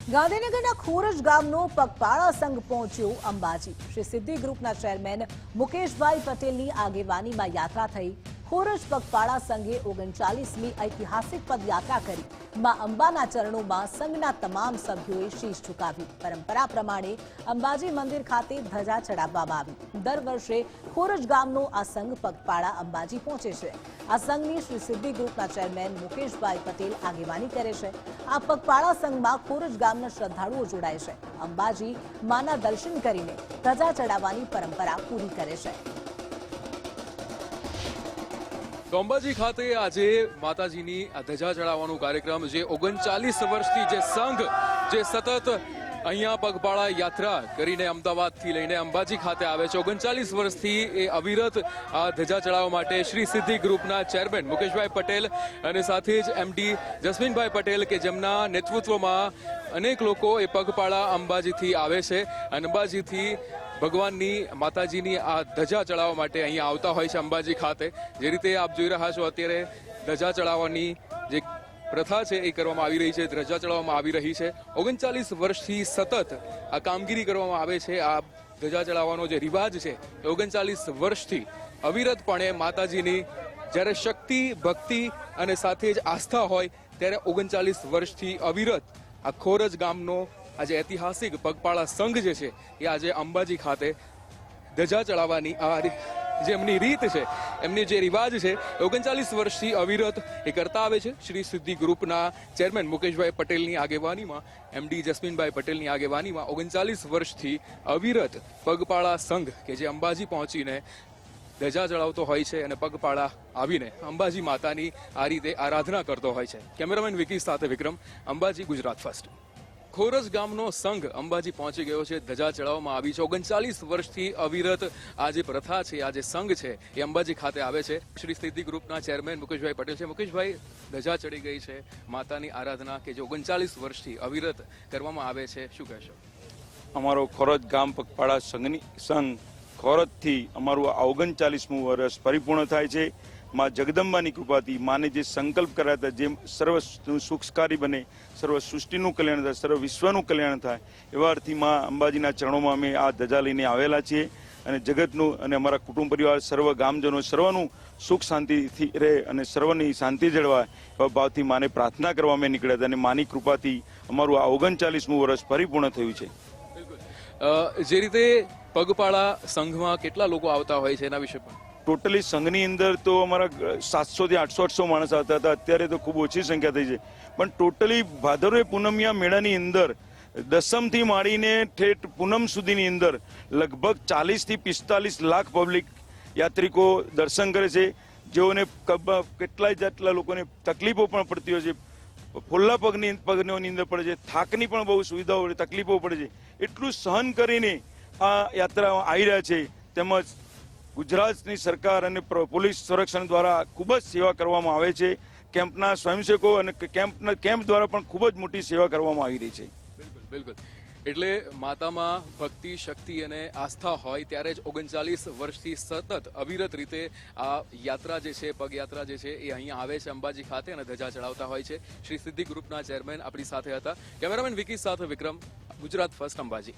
ગાંધીનગરના ખોરજ ગામનો પગપાળા સંઘ પહોંચ્યો અંબાજી। શ્રી સિદ્ધિ ગ્રુપના ચેરમેન મુકેશભાઈ પટેલની આગેવાનીમાં યાત્રા થઈ। ખોરજ પગપાળા સંઘે 39મી ઐતિહાસિક પદયાત્રા કરી। માં અંબાના ચરણોમાં સંઘના તમામ સભ્યોએ શીશ ઝુકાવ્યું। પરંપરા પ્રમાણે અંબાજી મંદિર ખાતે ધજા ચડાવવામાં આવી। દર વર્ષે ખોરજ ગામનો આ સંઘ પગપાળા અંબાજી પહોંચે છે। આ સંઘની શ્રી સિદ્ધિ ગ્રુપના ચેરમેન મુકેશભાઈ પટેલ આગેવાની કરે છે। આ પગપાળા સંઘમાં ખોરજ ગામના શ્રદ્ધાળુઓ જોડાય છે। અંબાજી માના દર્શન કરીને ધજા ચડાવવાની પરંપરા પૂરી કરે છે। તો અંબાજી ખાતે આજે માતાજીની આ ધજા ચડાવવાનો કાર્યક્રમ જે 39 વર્ષથી જે સંઘ જે સતત અહીંયા પગપાળા યાત્રા કરીને અમદાવાદથી લઈને અંબાજી ખાતે આવે છે। 39 વર્ષથી એ અવિરત આ ધજા ચડાવવા માટે શ્રી સિદ્ધિ ગ્રુપના ચેરમેન મુકેશભાઈ પટેલ અને સાથે જ એમડી જસ્મીનભાઈ પટેલ કે જેમના નેતૃત્વમાં અનેક લોકો એ પગપાળા અંબાજીથી આવે છે। અંબાજીથી ભગવાનની માતાજીની આ ધજા ચડાવવા માટે અહીંયા આવતા હોય છે અંબાજી ખાતે। જે રીતે આપ જોઈ રહ્યા છો અત્યારે ધજા ચડાવવાની જે પ્રથા છે એ કરવામાં આવી રહી છે, ધજા ચડાવવામાં આવી રહી છે। 39 વર્ષથી સતત આ કામગીરી કરવામાં આવે છે। આ ધજા ચડાવવાનો જે રિવાજ છે એ 39 વર્ષથી અવિરતપણે માતાજીની જ્યારે શક્તિ, ભક્તિ અને સાથે જ આસ્થા હોય ત્યારે 39 વર્ષથી અવિરત આ ખોરજ ગામનો આજે ઐતિહાસિક પગપાળા સંઘ જે છે એ આજે અંબાજી ખાતે ધજા ચડાવવાની આ જે એમની રીત છે, એમની જે રિવાજ છે 39 વર્ષથી અવિરત એ કરતા આવે છે। શ્રી સિદ્ધિ ગ્રુપના ચેરમેન મુકેશભાઈ પટેલની આગેવાનીમાં, એમડી જસ્મીનભાઈ પટેલની આગેવાનીમાં 39 વર્ષથી અવિરત પગપાળા સંઘ કે જે અંબાજી પહોંચીને ધજા ચડાવતો હોય છે અને પગપાળા આવીને અંબાજી માતાની આ રીતે આરાધના કરતો હોય છે। કેમેરામેન વિકી સાથે વિક્રમ, અંબાજી, ગુજરાત ફર્સ્ટ। ખોરજ ગામનો સંઘ અંબાજી પહોંચી ગયો છે, ધજા ચડાવવામાં આવી છે। 39 વર્ષથી અવિરત આ જે પ્રથા છે, આ જે સંઘ છે એ અંબાજી ખાતે આવે છે। શ્રી સિદ્ધિ ગ્રુપના ચેરમેન મુકેશભાઈ પટેલ છે। મુકેશભાઈ, ધજા ચડી ગઈ છે, માતાની આરાધના કે જે 39 વર્ષથી અવિરત કરવામાં આવે છે, શું કહેશો? અમારો ખોરજ ગામ પગપાળા સંઘ ખોરજથી અમારું 39મું વર્ષ પરિપૂર્ણ થાય છે। માં જગદંબાની કૃપાથી માને જે સંકલ્પ કર્યા હતા, જેમ સર્વ સુખકારી બને, સર્વ સૃષ્ટિનું કલ્યાણ થાય, સર્વ વિશ્વનું કલ્યાણ થાય, એવા અર્થથી માં અંબાજીના ચરણોમાં અમે આ ધજા લઈને આવેલા છીએ અને જગતનું અને અમારા કુટુંબ પરિવાર, સર્વ ગામજનો, સર્વનું સુખ શાંતિથી રહે અને સર્વની શાંતિ જળવાય એવા ભાવથી માને પ્રાર્થના કરવા અમે નીકળ્યા હતા અને માની કૃપાથી અમારું આ 39મું વર્ષ પરિપૂર્ણ થયું છે। જે રીતે પગપાળા સંઘમાં કેટલા લોકો આવતા હોય છે એના વિશે પણ? ટોટલી સંઘની અંદર તો અમારા 700 થી 800 માણસ આવતા હતા। અત્યારે તો ખૂબ ઓછી સંખ્યા થઈ છે, પણ ટોટલી ભાદરવે પૂનમિયા મેળાની અંદર દસમથી માંડીને ઠેઠ પૂનમ સુધીની અંદર લગભગ 40 થી 45 લાખ પબ્લિક યાત્રિકો દર્શન કરે છે। જેઓને કેટલાય જેટલા લોકોને તકલીફો પણ પડતી હોય છે, ફોલ્લા પગની અંદર પડે છે, થાકની પણ બહુ સુવિધાઓ તકલીફો પડે છે, એટલું સહન કરીને આ યાત્રા આવી રહ્યા છે। તેમજ ગુજરાતની સરકાર અને પોલીસ સંરક્ષણ દ્વારા ખૂબ જ સેવા કરવામાં આવે છે। કેમ્પના સ્વયંસેવકો અને કેમ્પ દ્વારા પણ ખૂબ જ મોટી સેવા કરવામાં આવી રહી છે। બિલકુલ, એટલે માતામાં ભક્તિ, શક્તિ અને આસ્થા હોય ત્યારે જ 39 વર્ષથી સતત અવિરત રીતે આ યાત્રા જે છે, પગયાત્રા જે છે એ અહીંયા આવે છે અંબાજી ખાતે અને ધજા ચડાવતા હોય છે। શ્રી સિદ્ધિ ગ્રુપના ચેરમેન આપણી સાથે હતા। કેમેરામેન વિકી સાથે વિક્રમ, ગુજરાત ફર્સ્ટ, અંબાજી।